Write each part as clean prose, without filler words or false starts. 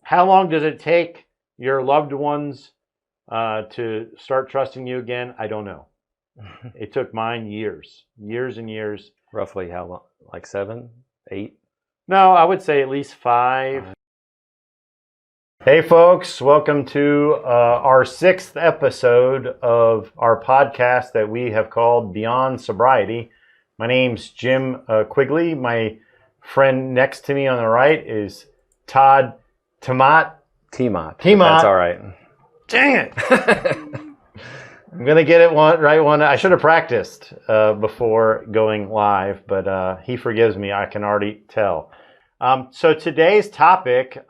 how long does it take your loved ones to start trusting you again? I don't know. It took mine years and years. Roughly how long? Like 7, 8? No, I would say at least 5. Hey folks, welcome to our 6th episode of our podcast that we have called Beyond Sobriety. My name's Jim Quigley. My friend next to me on the right is Todd Timot. That's all right. Dang it! I'm gonna get it right one. I should have practiced before going live, but he forgives me. I can already tell. So today's topic,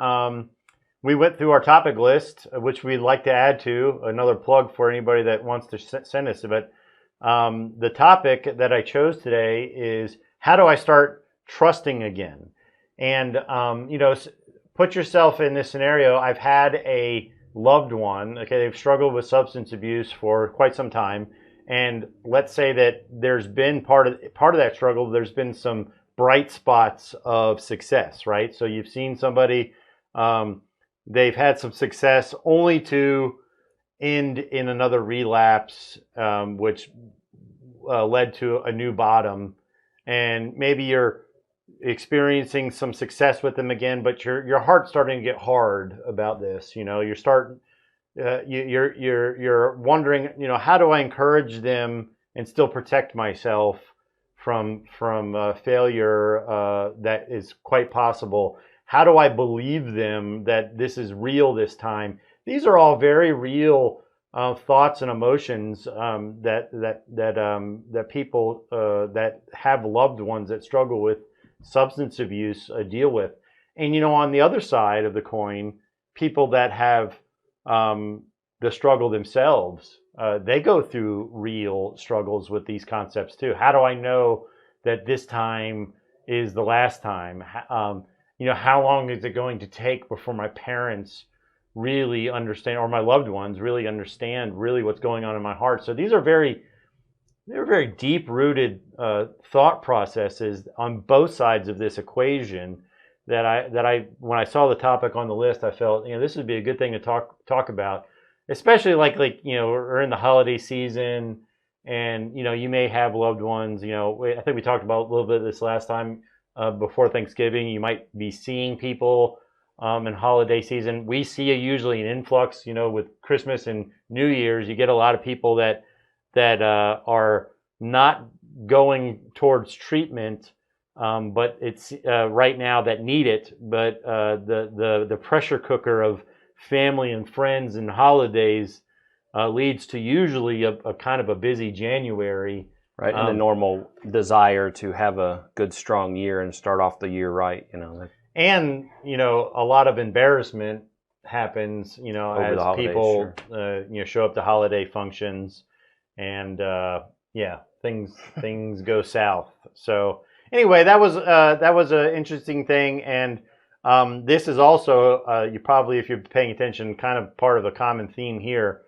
we went through our topic list, which we'd like to add to. Another plug for anybody that wants to send us. But the topic that I chose today is how do I start trusting again? And put yourself in this scenario. I've had a loved one, okay, they've struggled with substance abuse for quite some time, and let's say that there's been part of that struggle, there's been some bright spots of success, right? So you've seen somebody, they've had some success only to end in another relapse, which led to a new bottom, and maybe you're experiencing some success with them again, but your heart's starting to get hard about this. You're starting, you're wondering, how do I encourage them and still protect myself from failure that is quite possible? How do I believe them that this is real this time? These are all very real thoughts and emotions that people that have loved ones that struggle with substance abuse deal with. And on the other side of the coin, people that have the struggle themselves, they go through real struggles with these concepts too. How do I know that this time is the last time? How long is it going to take before my parents really understand, or my loved ones really understand really what's going on in my heart? So they're very deep-rooted thought processes on both sides of this equation that I when I saw the topic on the list, I felt this would be a good thing to talk about, especially like we're in the holiday season, and you may have loved ones. I think we talked about a little bit of this last time before Thanksgiving. You might be seeing people in holiday season. We see usually an influx. With Christmas and New Year's, you get a lot of people that are not going towards treatment, but it's right now that need it. But the pressure cooker of family and friends and holidays leads to usually a kind of a busy January. Right, and the normal desire to have a good, strong year and start off the year right. And a lot of embarrassment happens. As people show up to holiday functions. And things go south. So anyway, that was an interesting thing, and this is also you probably, if you're paying attention, kind of part of a common theme here,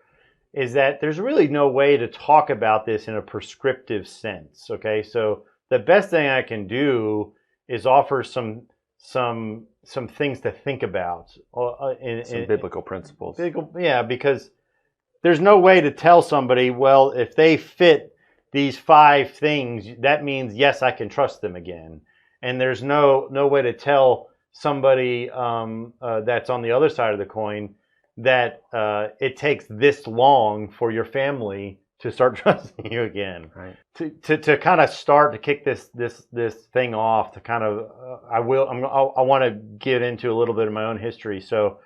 is that there's really no way to talk about this in a prescriptive sense. Okay, so the best thing I can do is offer some things to think about, some biblical principles. Because there's no way to tell somebody, well, if they fit these 5 things, that means, yes, I can trust them again. And there's no way to tell somebody that's on the other side of the coin that it takes this long for your family to start trusting you again. Right. To kind of start to kick this thing off, to kind of I want to get into a little bit of my own history. So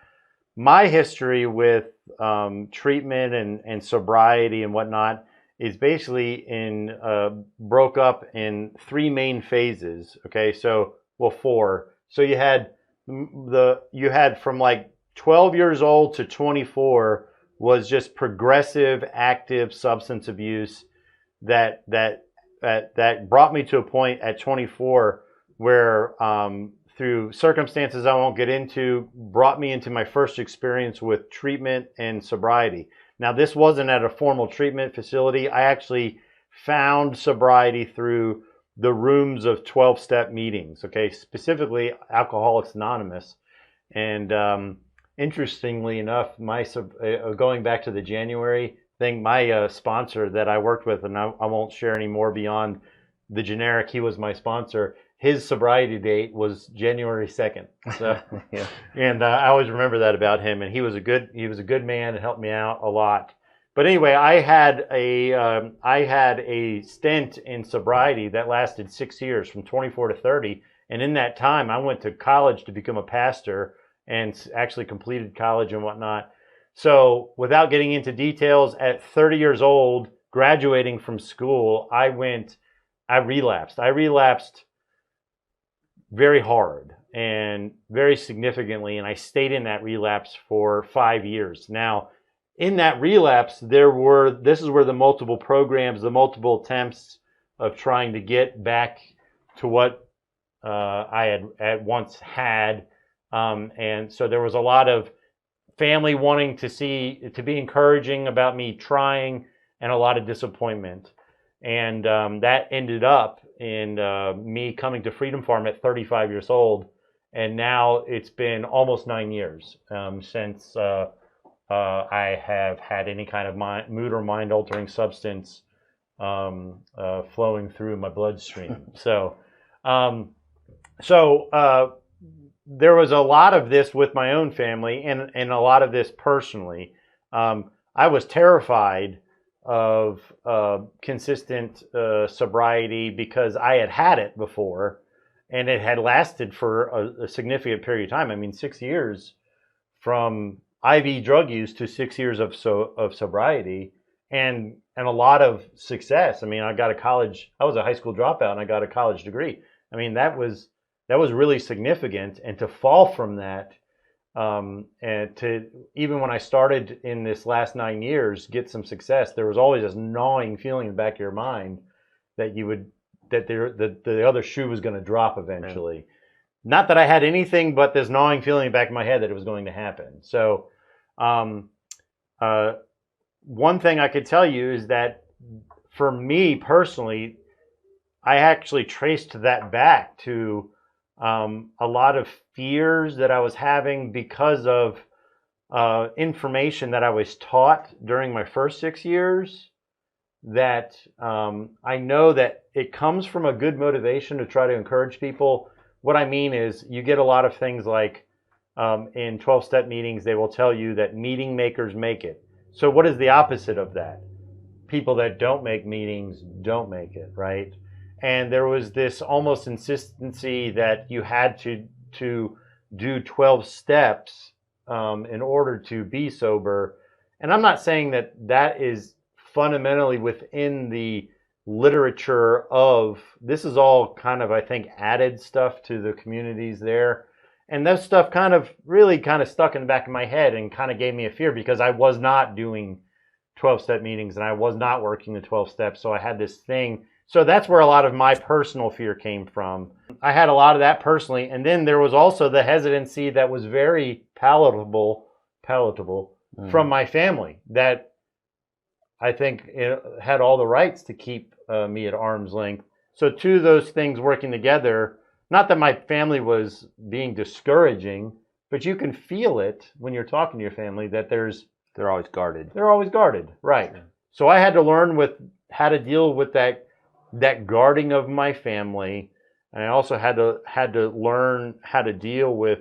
my history with treatment and sobriety and whatnot is basically broke up in 3 main phases. Okay, so 4. So you had from like 12 years old to 24 was just progressive, active substance abuse that brought me to a point at 24 where through circumstances I won't get into, brought me into my first experience with treatment and sobriety. Now, this wasn't at a formal treatment facility. I actually found sobriety through the rooms of 12-step meetings, okay, specifically Alcoholics Anonymous. And interestingly enough, going back to the January thing, my sponsor that I worked with, and I won't share any more beyond the generic. He was my sponsor. His sobriety date was January 2nd. So, Yeah. and I always remember that about him. And he was a good man and helped me out a lot. But anyway, I had a stint in sobriety that lasted 6 years, from 24 to 30. And in that time, I went to college to become a pastor and actually completed college and whatnot. So without getting into details, at 30 years old, graduating from school, I relapsed. I relapsed very hard and very significantly, and I stayed in that relapse for 5 years. Now, in that relapse, this is where the multiple programs, the multiple attempts of trying to get back to what I had at once had, and so there was a lot of family wanting to be encouraging about me trying, and a lot of disappointment, and that ended up in me coming to Freedom Farm at 35 years old, and now it's been almost 9 years since I have had any kind of mood or mind-altering substance flowing through my bloodstream. So there was a lot of this with my own family, and a lot of this personally. I was terrified of consistent sobriety because I had it before, and it had lasted for a significant period of time. I mean, 6 years from IV drug use to 6 years of sobriety, and a lot of success. I mean, I was a high school dropout, and I got a college degree. I mean, that was really significant, and to fall from that, and to, even when I started in this last 9 years, get some success, there was always this gnawing feeling in the back of your mind that the other shoe was going to drop eventually. Right. Not that I had anything but this gnawing feeling in the back of my head that it was going to happen. So, one thing I could tell you is that for me personally, I actually traced that back to a lot of fears that I was having because of information that I was taught during my first 6 years, that I know that it comes from a good motivation to try to encourage people. What I mean is, you get a lot of things like in 12-step meetings, they will tell you that meeting makers make it. So what is the opposite of that? People that don't make meetings don't make it, right? And there was this almost insistency that you had to do 12 steps in order to be sober. And I'm not saying that is fundamentally within the literature of, this is all kind of, I think, added stuff to the communities there. And that stuff really stuck in the back of my head and kind of gave me a fear, because I was not doing 12-step meetings and I was not working the 12 steps. So I had this thing. So that's where a lot of my personal fear came from. I had a lot of that personally. And then there was also the hesitancy that was very palatable from my family, that I think it had all the rights to keep me at arm's length. So two of those things working together, not that my family was being discouraging, but you can feel it when you're talking to your family that they're always guarded. They're always guarded, right? Yeah. So I had to learn how to deal with that guarding of my family, and I also had to learn how to deal with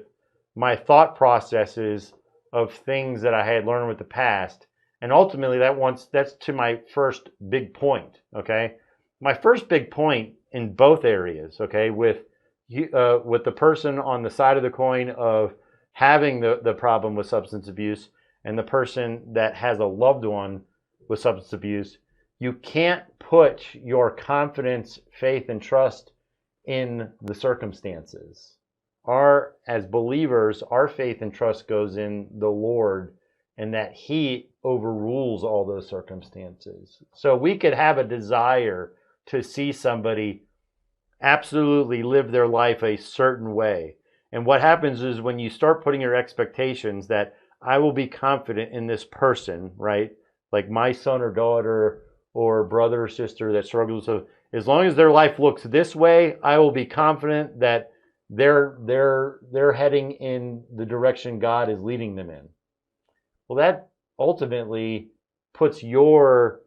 my thought processes of things that I had learned with the past. And ultimately, that's to my first big point. Okay, my first big point in both areas. Okay, with the person on the side of the coin of having the problem with substance abuse, and the person that has a loved one with substance abuse, you can't put your confidence, faith, and trust in the circumstances. As believers, our faith and trust goes in the Lord, and that He overrules all those circumstances. So we could have a desire to see somebody absolutely live their life a certain way. And what happens is, when you start putting your expectations that I will be confident in this person, right? Like my son or daughter or brother or sister that struggles with, as long as their life looks this way, I will be confident that they're heading in the direction God is leading them in. Well, that ultimately puts your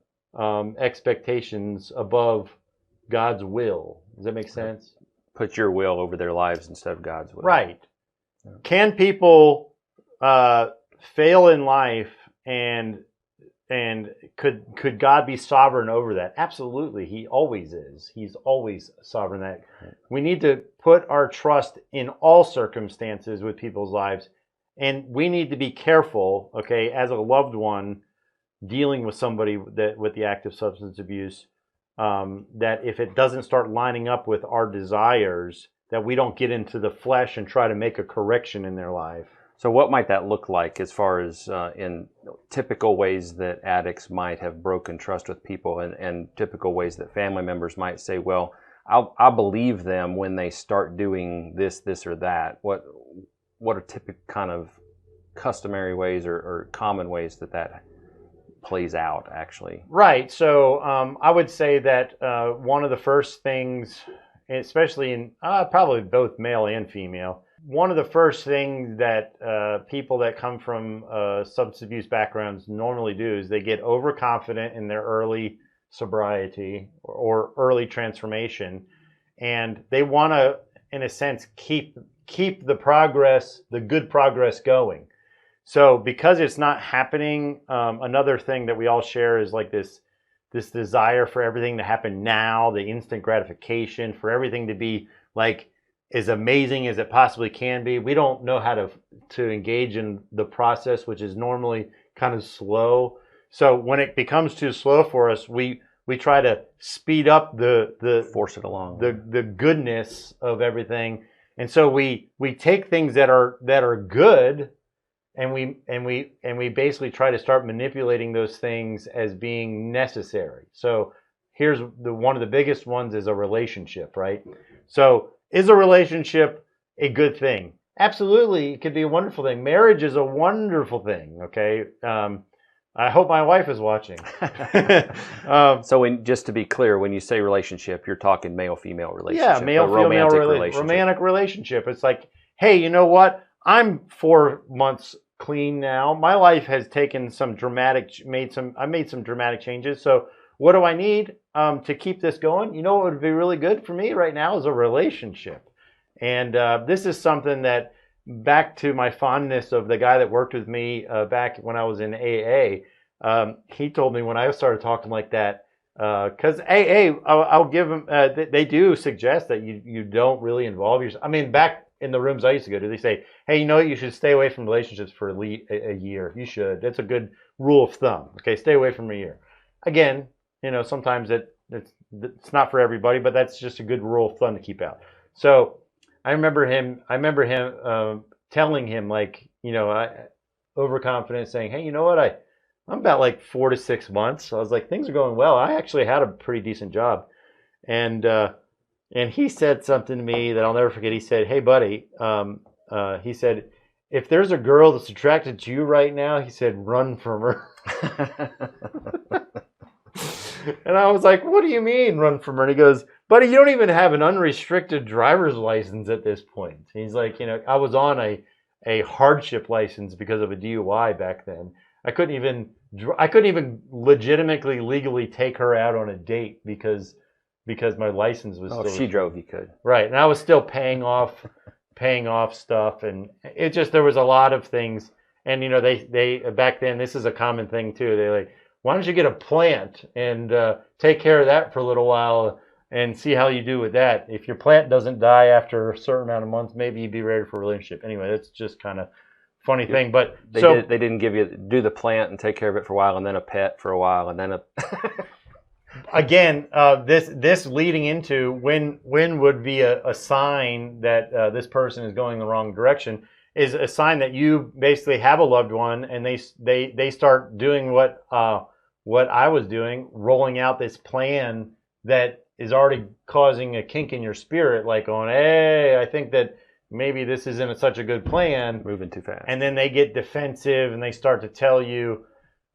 expectations above God's will. Does that make sense? Put your will over their lives instead of God's will. Right. Can people fail in life, and could God be sovereign over that? Absolutely. He always is. He's always sovereign. That we need to put our trust in all circumstances with people's lives, and we need to be careful, okay, as a loved one dealing with somebody that with the active substance abuse, that if it doesn't start lining up with our desires, that we don't get into the flesh and try to make a correction in their life. So what might that look like as far as in typical ways that addicts might have broken trust with people, and typical ways that family members might say, well, I'll believe them when they start doing this or that. What are typical kind of customary ways or common ways that plays out actually? Right. So I would say that one of the first things, especially in probably both male and female, one of the first things that people that come from substance abuse backgrounds normally do is they get overconfident in their early sobriety or early transformation, and they want to, in a sense, keep the good progress going. So because it's not happening, another thing that we all share is like this desire for everything to happen now, the instant gratification, for everything to be like as amazing as it possibly can be. We don't know how to engage in the process, which is normally kind of slow. So when it becomes too slow for us, we try to speed up the force it along, the goodness of everything. And so we take things that are good, and we basically try to start manipulating those things as being necessary. So here's one of the biggest ones is a relationship, right? So is a relationship a good thing? Absolutely, it could be a wonderful thing. Marriage is a wonderful thing, okay? I hope my wife is watching. So just to be clear, when you say relationship, you're talking male-female relationship. Yeah, male-female romantic relationship. It's like, hey, you know what? I'm 4 months clean now. My life has taken I made some dramatic changes. So what do I need to keep this going? You know what would be really good for me right now is a relationship. And this is something that, back to my fondness of the guy that worked with me back when I was in AA, he told me when I started talking like that, because AA, I'll give them, they do suggest that you don't really involve yourself. I mean, back in the rooms I used to go to, they say, hey, you know what? You should stay away from relationships for a year. You should. That's a good rule of thumb. Okay, stay away from a year. Again, you know, sometimes it's not for everybody, but that's just a good rule of thumb to keep out. So I remember him telling him, like, you know, overconfident, saying, hey, you know what? I'm about like 4 to 6 months. So I was like, things are going well. I actually had a pretty decent job. And he said something to me that I'll never forget. He said, hey, buddy, he said, if there's a girl that's attracted to you right now, he said, run from her. And I was like, what do you mean run from her? And he goes, buddy, you don't even have an unrestricted driver's license at this point. He's like, you know, I was on a hardship license because of a DUI back then. I couldn't even legitimately legally take her out on a date because my license was still. If she drove, you could. Right, and I was still paying off stuff, and it just, there was a lot of things. And you know, they back then, this is a common thing too. They like, why don't you get a plant and take care of that for a little while and see how you do with that. If your plant doesn't die after a certain amount of months, maybe you'd be ready for a relationship. Anyway, that's just kind of funny thing. But they didn't give you do the plant and take care of it for a while, and then a pet for a while, and then a. Again, this leading into when would be a sign that this person is going the wrong direction is a sign that you basically have a loved one and they start doing what I was doing, rolling out this plan that is already causing a kink in your spirit, like going, hey, I think that maybe this isn't such a good plan. Moving too fast. And then they get defensive and they start to tell you.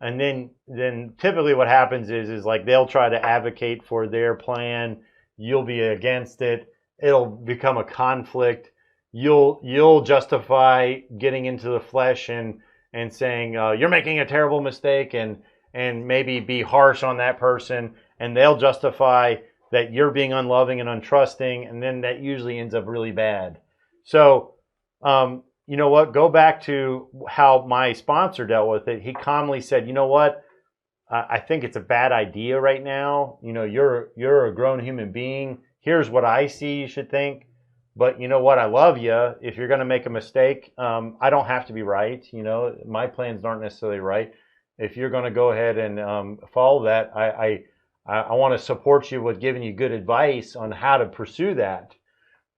And then typically what happens is like they'll try to advocate for their plan. You'll be against it. It'll become a conflict. you'll justify getting into the flesh and saying you're making a terrible mistake and maybe be harsh on that person, and they'll justify that you're being unloving and untrusting, and then that usually ends up really bad. So, you know what? Go back to how my sponsor dealt with it. He calmly said, "You know what? I think it's a bad idea right now. You know, you're a grown human being. Here's what I see you should think. But you know what? I love you. If you're going to make a mistake, I don't have to be right. You know, my plans aren't necessarily right. If you're going to go ahead and follow that, I want to support you with giving you good advice on how to pursue that.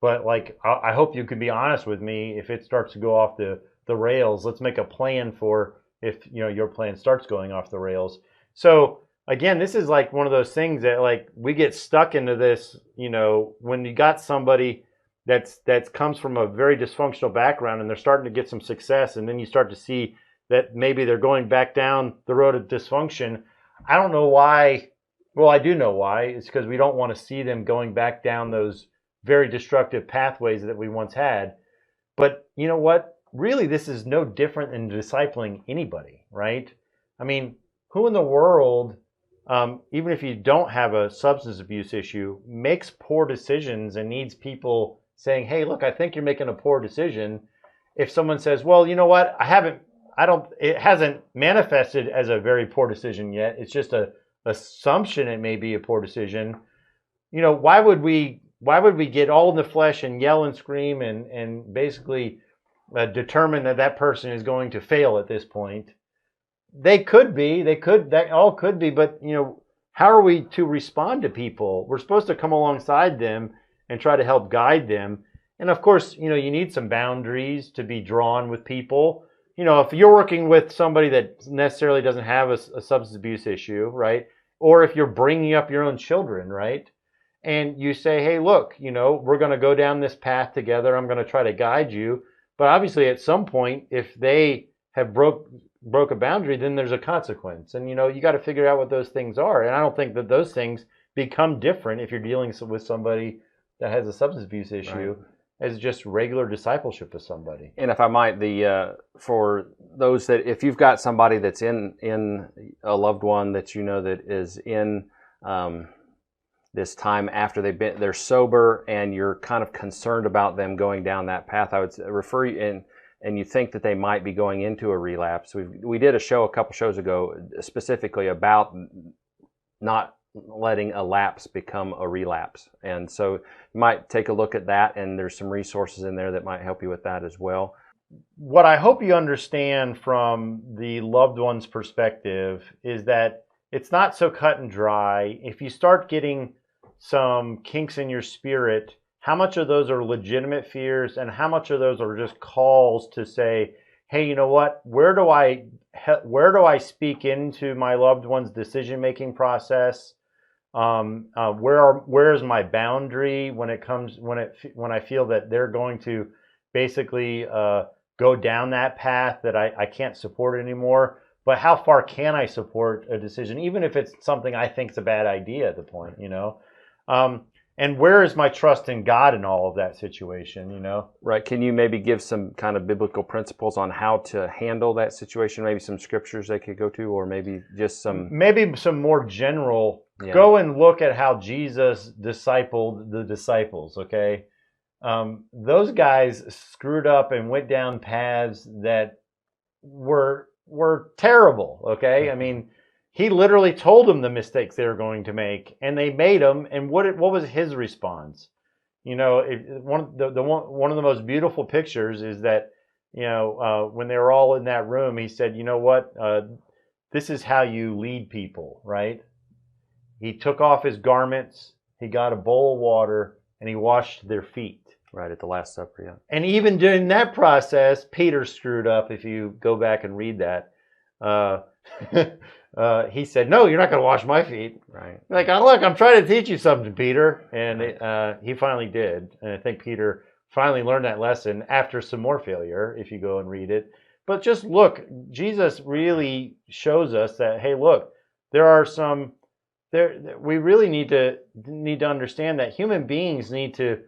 But like, I hope you can be honest with me if it starts to go off the rails. Let's make a plan for if your plan starts going off the rails." So again, this is like one of those things that like we get stuck into this. When you got somebody that's comes from a very dysfunctional background and they're starting to get some success, and then you start to see that maybe they're going back down the road of dysfunction. I don't know why. Well, I do know why. It's because we don't want to see them going back down those very destructive pathways that we once had. But you know what? Really, this is no different than discipling anybody, right? I mean, who in the world, even if you don't have a substance abuse issue, makes poor decisions and needs people saying, "Hey, look, I think you're making a poor decision." If someone says, "Well, you know what? It hasn't manifested as a very poor decision yet. It's just a assumption it may be a poor decision." Why would we get all in the flesh and yell and scream and basically determine that person is going to fail at this point? That all could be, but how are we to respond to people? We're supposed to come alongside them and try to help guide them. And of course, you need some boundaries to be drawn with people. If you're working with somebody that necessarily doesn't have a substance abuse issue, right? Or if you're bringing up your own children, right? And you say, "Hey, look, we're going to go down this path together. I'm going to try to guide you." But obviously at some point, if they have broke a boundary, then there's a consequence. And, you got to figure out what those things are. And I don't think that those things become different if you're dealing with somebody that has a substance abuse issue, right, as just regular discipleship with somebody. And if I might, for those that, if you've got somebody that's in a loved one that that is in this time after they're sober, and you're kind of concerned about them going down that path, I would refer you and you think that they might be going into a relapse. We did a show a couple shows ago specifically about not letting a lapse become a relapse. And so you might take a look at that, and there's some resources in there that might help you with that as well. What I hope you understand from the loved one's perspective is that it's not so cut and dry. If you start getting some kinks in your spirit, how much of those are legitimate fears and how much of those are just calls to say, "Hey, you know what? Where do I speak into my loved one's decision-making process? Where is my boundary when I feel that they're going to basically go down that path that I can't support anymore? But how far can I support a decision, even if it's something I think is a bad idea at the point, And where is my trust in God in all of that situation, Right. Can you maybe give some kind of biblical principles on how to handle that situation? Maybe some scriptures they could go to, or maybe just some more general. Yeah. Go and look at how Jesus discipled the disciples, okay? Those guys screwed up and went down paths that were terrible, okay? I mean, he literally told them the mistakes they were going to make, and they made them. And what was his response? One of the most beautiful pictures is that when they were all in that room, he said, "You know what? This is how you lead people, right?" He took off his garments, he got a bowl of water, and he washed their feet. Right, at the Last Supper, yeah. And even during that process, Peter screwed up. If you go back and read that. He said, "No, you're not going to wash my feet." Right. Like, "Oh, look, I'm trying to teach you something, Peter." And he finally did. And I think Peter finally learned that lesson after some more failure, if you go and read it. But just look, Jesus really shows us that, hey, look, we really need to understand that human beings need to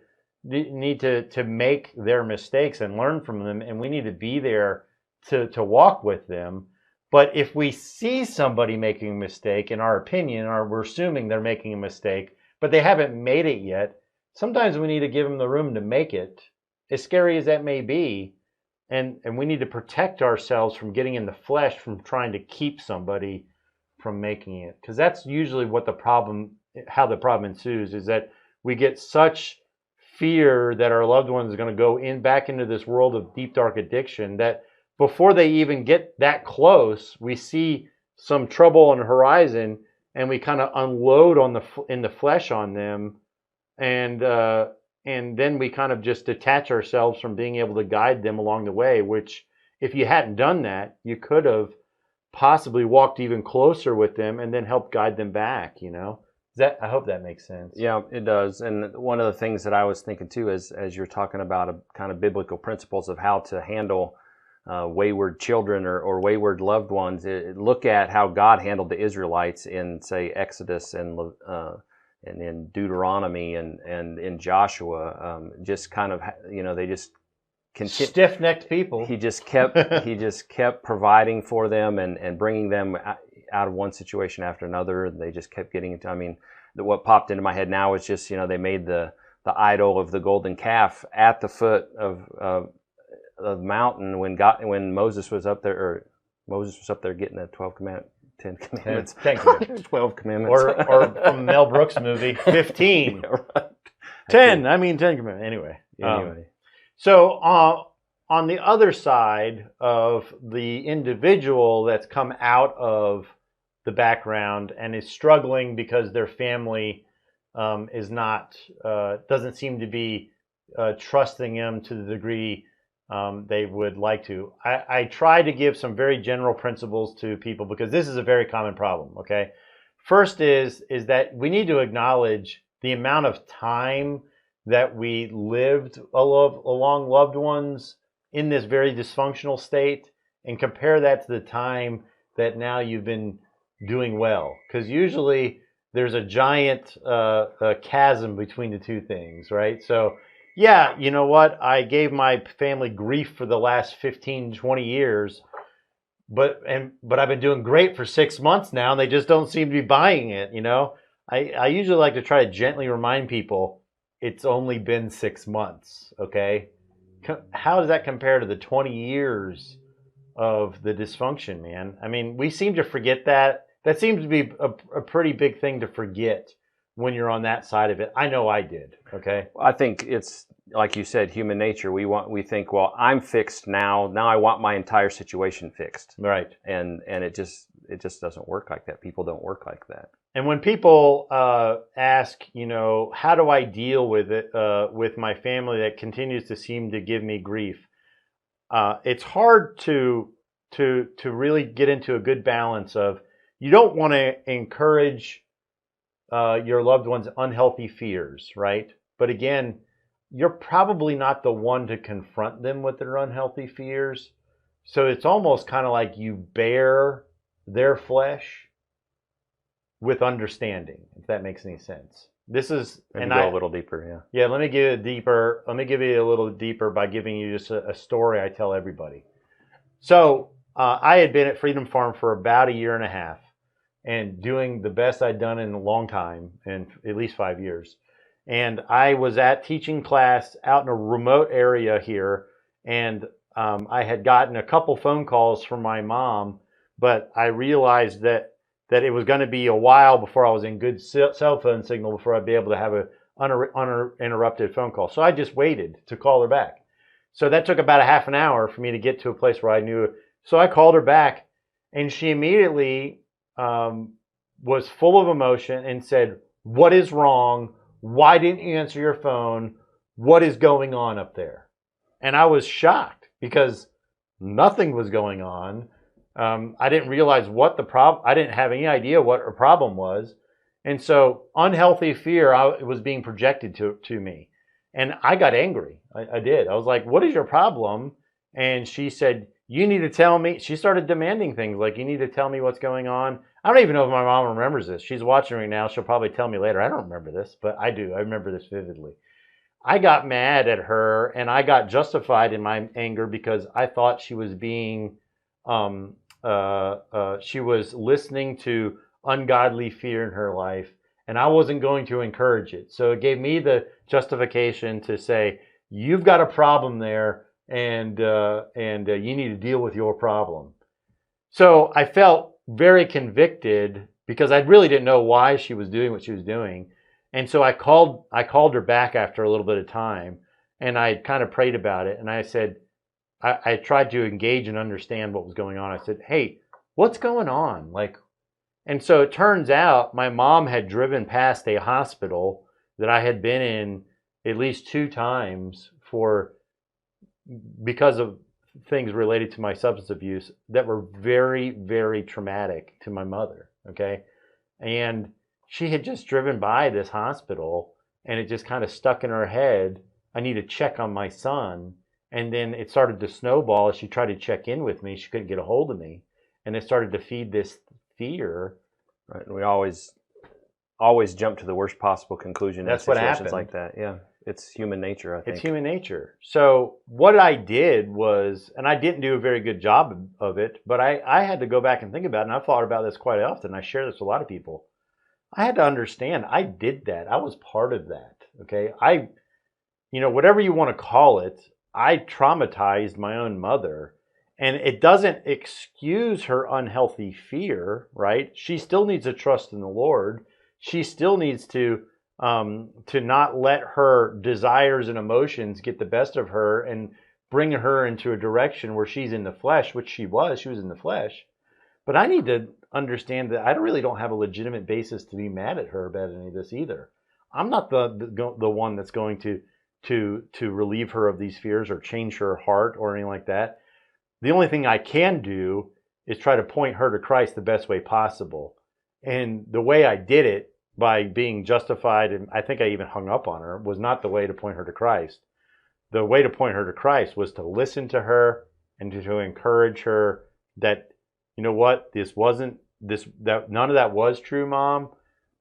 need to make their mistakes and learn from them, and we need to be there to walk with them. But if we see somebody making a mistake, in our opinion, or we're assuming they're making a mistake, but they haven't made it yet, sometimes we need to give them the room to make it, as scary as that may be. And we need to protect ourselves from getting in the flesh, from trying to keep somebody from making it. Because that's usually how the problem ensues, is that we get such fear that our loved one is going to go back into this world of deep, dark addiction, that before they even get that close, we see some trouble on the horizon, and we kind of unload in the flesh on them, and then we kind of just detach ourselves from being able to guide them along the way. Which, if you hadn't done that, you could have possibly walked even closer with them and then helped guide them back. I hope that makes sense. Yeah, it does. And one of the things that I was thinking too is, as you're talking about kind of biblical principles of how to handle wayward children or wayward loved ones, look at how God handled the Israelites in, say, Exodus and in Deuteronomy and in Joshua. Just kind of, they just stiff-necked people. He just kept providing for them and bringing them out of one situation after another. They just kept getting into. I mean, what popped into my head now is just, they made the idol of the golden calf at the foot of the mountain when Moses was up there getting the 10 commandments. 12 commandments. Or from Mel Brooks movie, 15. Yeah, right. 10 commandments. Anyway. So on the other side of the individual that's come out of the background and is struggling because their family doesn't seem to be trusting them to the degree they would like to. I try to give some very general principles to people, because this is a very common problem. Okay, first is that we need to acknowledge the amount of time that we lived along loved ones in this very dysfunctional state, and compare that to the time that now you've been doing well. Because usually there's a giant chasm between the two things, right? So yeah, you know what? I gave my family grief for the last 15, 20 years, but I've been doing great for 6 months now, and they just don't seem to be buying it. I usually like to try to gently remind people it's only been 6 months, okay? How does that compare to the 20 years of the dysfunction, man? I mean, we seem to forget that. That seems to be a pretty big thing to forget when you're on that side of it. I know I did, okay? I think it's, like you said, human nature. We think, well, I'm fixed now. Now I want my entire situation fixed. Right. And it just doesn't work like that. People don't work like that. And when people ask, how do I deal with it, with my family that continues to seem to give me grief, it's hard to really get into a good balance of, you don't want to encourage your loved one's unhealthy fears, right? But again, you're probably not the one to confront them with their unhealthy fears. So it's almost kind of like you bear their flesh with understanding, if that makes any sense. This is, and go a little deeper, yeah. Yeah, let me give you a little deeper by giving you just a story I tell everybody. So I had been at Freedom Farm for about 1.5 years, and doing the best I'd done in a long time, in at least 5 years. And I was at teaching class out in a remote area here, and I had gotten a couple phone calls from my mom, but I realized that it was going to be a while before I was in good cell phone signal before I'd be able to have an uninterrupted phone call. So I just waited to call her back. So that took about a half an hour for me to get to a place where I knew. So I called her back, and she immediately was full of emotion and said, "What is wrong? Why didn't you answer your phone? What is going on up there?" And I was shocked, because nothing was going on. I didn't realize what the problem. I didn't have any idea what her problem was, and so unhealthy fear was being projected to me, and I got angry. I did. I was like, "What is your problem?" And she said, "You need to tell me." She started demanding things like, "You need to tell me what's going on." I don't even know if my mom remembers this. She's watching right now. She'll probably tell me later. I don't remember this, but I do. I remember this vividly. I got mad at her and I got justified in my anger because I thought she was being, she was listening to ungodly fear in her life, and I wasn't going to encourage it. So it gave me the justification to say, you've got a problem there, and you need to deal with your problem. So I felt very convicted because I really didn't know why she was doing what she was doing. And so I called her back after a little bit of time, and I kind of prayed about it. And I said, I tried to engage and understand what was going on. I said, hey, what's going on? Like, and so it turns out my mom had driven past a hospital that I had been in at least 2 times for because of things related to my substance abuse that were very, very traumatic to my mother. Okay. And she had just driven by this hospital and it just kind of stuck in her head. I need to check on my son. And then it started to snowball as she tried to check in with me. She couldn't get a hold of me. And it started to feed this fear. Right. And we always jump to the worst possible conclusion in That's what situations happened. like that. Yeah. It's human nature, I think. It's human nature. So what I did was, and I didn't do a very good job of it, but I had to go back and think about it, and I've thought about this quite often. I share this with a lot of people. I had to understand I did that. I was part of that. Okay. Whatever you want to call it, I traumatized my own mother. And it doesn't excuse her unhealthy fear, right? She still needs to trust in the Lord. She still needs to not let her desires and emotions get the best of her and bring her into a direction where she's in the flesh, which she was. She was in the flesh. But I need to understand that I really don't have a legitimate basis to be mad at her about any of this either. I'm not the one that's going to relieve her of these fears or change her heart or anything like that. The only thing I can do is try to point her to Christ the best way possible. And the way I did it by being justified, and I think I even hung up on her, was not the way to point her to Christ. The way to point her to Christ was to listen to her and to encourage her that, you know what, that none of that was true, Mom.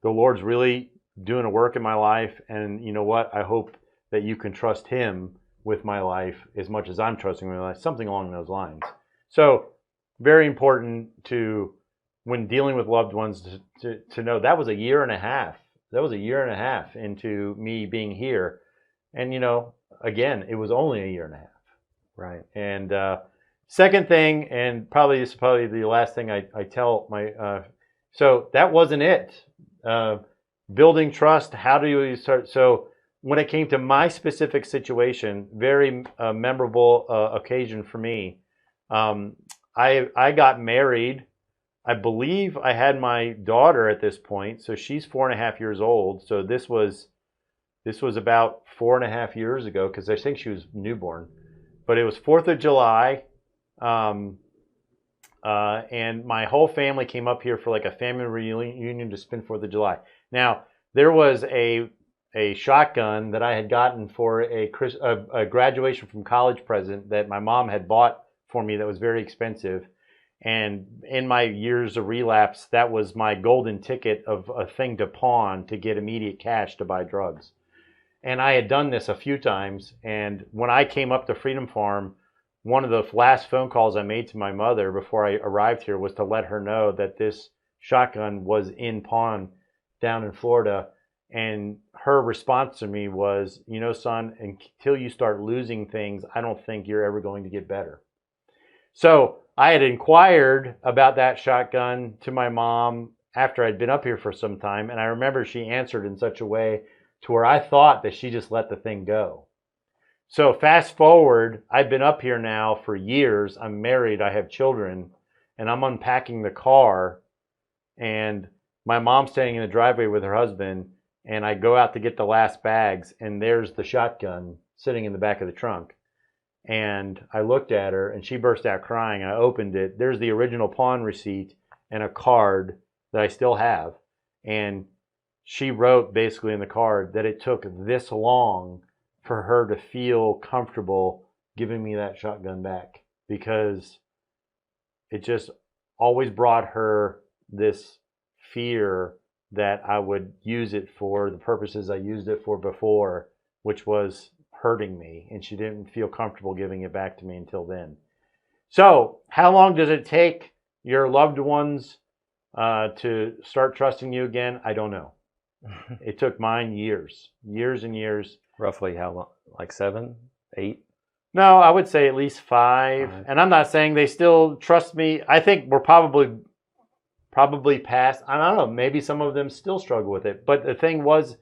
The Lord's really doing a work in my life, and you know what? I hope that you can trust Him with my life as much as I'm trusting my life, something along those lines. So very important to, when dealing with loved ones, to know that was a year and a half. That was a year and a half into me being here. And, again, it was only a year and a half. Right. And second thing, and this is probably the last thing I tell my, so that wasn't it. Building trust, how do you start? So when it came to my specific situation, very memorable occasion for me. I got married. I believe I had my daughter at this point, so she's 4.5 years old. So this was about 4.5 years ago because I think she was newborn. But it was 4th of July, and my whole family came up here for like a family reunion to spend 4th of July. Now there was a shotgun that I had gotten for a graduation from college present that my mom had bought for me that was very expensive. And in my years of relapse, that was my golden ticket of a thing to pawn to get immediate cash to buy drugs. And I had done this a few times. And when I came up to Freedom Farm, one of the last phone calls I made to my mother before I arrived here was to let her know that this shotgun was in pawn down in Florida. And her response to me was, son, until you start losing things, I don't think you're ever going to get better. So I had inquired about that shotgun to my mom after I'd been up here for some time. And I remember she answered in such a way to where I thought that she just let the thing go. So fast forward, I've been up here now for years. I'm married, I have children, and I'm unpacking the car. And my mom's standing in the driveway with her husband. And I go out to get the last bags, and there's the shotgun sitting in the back of the trunk. And I looked at her, and she burst out crying. I opened it. There's the original pawn receipt and a card that I still have. And she wrote basically in the card that it took this long for her to feel comfortable giving me that shotgun back, because it just always brought her this fear that I would use it for the purposes I used it for before, which was hurting me, and she didn't feel comfortable giving it back to me until then. So, how long does it take your loved ones to start trusting you again? I don't know. It took mine years and years. Roughly how long? Like 7, 8? No, I would say at least 5. And I'm not saying they still trust me. I think we're probably past. I don't know. Maybe some of them still struggle with it. But the thing was,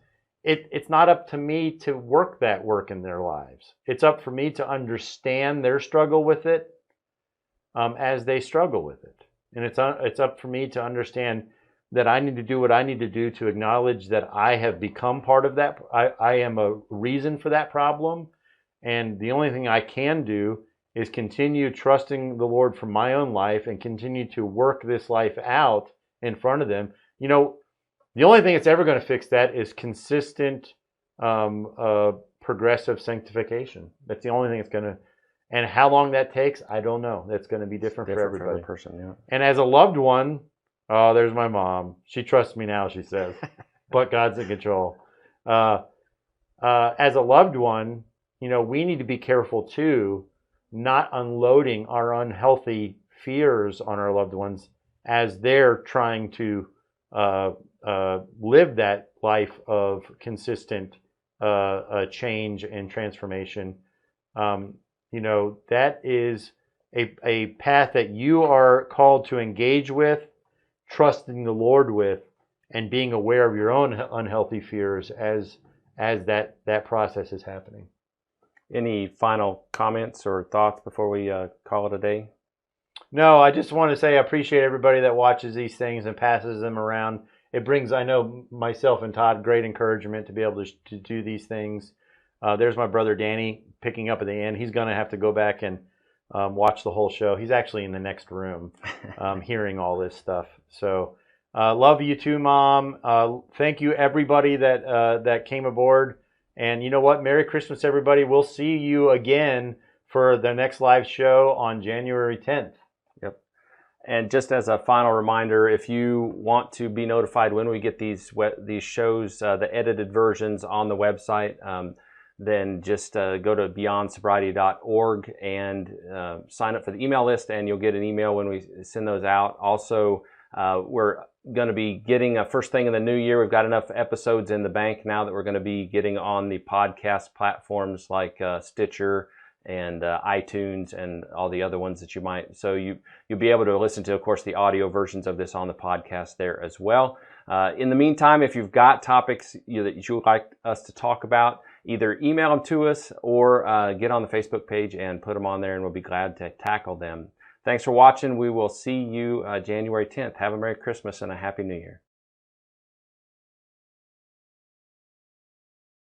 it's not up to me to work that work in their lives. It's up for me to understand their struggle with it as they struggle with it. And it's up for me to understand that I need to do what I need to do to acknowledge that I have become part of that. I am a reason for that problem. And the only thing I can do is continue trusting the Lord for my own life and continue to work this life out in front of them. You know, the only thing that's ever going to fix that is consistent, progressive sanctification. That's the only thing that's going to, and how long that takes, I don't know. That's going to be different for everybody. For every person, yeah. And as a loved one, oh, there's my mom. She trusts me now, she says, but God's in control. As a loved one, you know, we need to be careful too, not unloading our unhealthy fears on our loved ones as they're trying to live that life of consistent change and transformation. You know, that is a path that you are called to engage with, trusting the Lord with, and being aware of your own unhealthy fears as that process is happening. Any final comments or thoughts before we call it a day? No, I just want to say I appreciate everybody that watches these things and passes them around. It brings, I know, myself and Todd great encouragement to be able to do these things. There's my brother Danny picking up at the end. He's going to have to go back and watch the whole show. He's actually in the next room hearing all this stuff. So love you too, Mom. Thank you, everybody that came aboard. And you know what? Merry Christmas, everybody. We'll see you again for the next live show on January 10th. Yep. And just as a final reminder, if you want to be notified when we get these shows, the edited versions on the website, then just go to beyondsobriety.org and sign up for the email list, and you'll get an email when we send those out. Also, we're going to be getting a first thing in the new year. We've got enough episodes in the bank now that we're going to be getting on the podcast platforms like Stitcher and iTunes and all the other ones that you might. So you'll be able to listen to, of course, the audio versions of this on the podcast there as well. In the meantime, if you've got topics that you would like us to talk about, either email them to us or get on the Facebook page and put them on there, and we'll be glad to tackle them. Thanks for watching. We will see you January 10th. Have a Merry Christmas and a Happy New Year.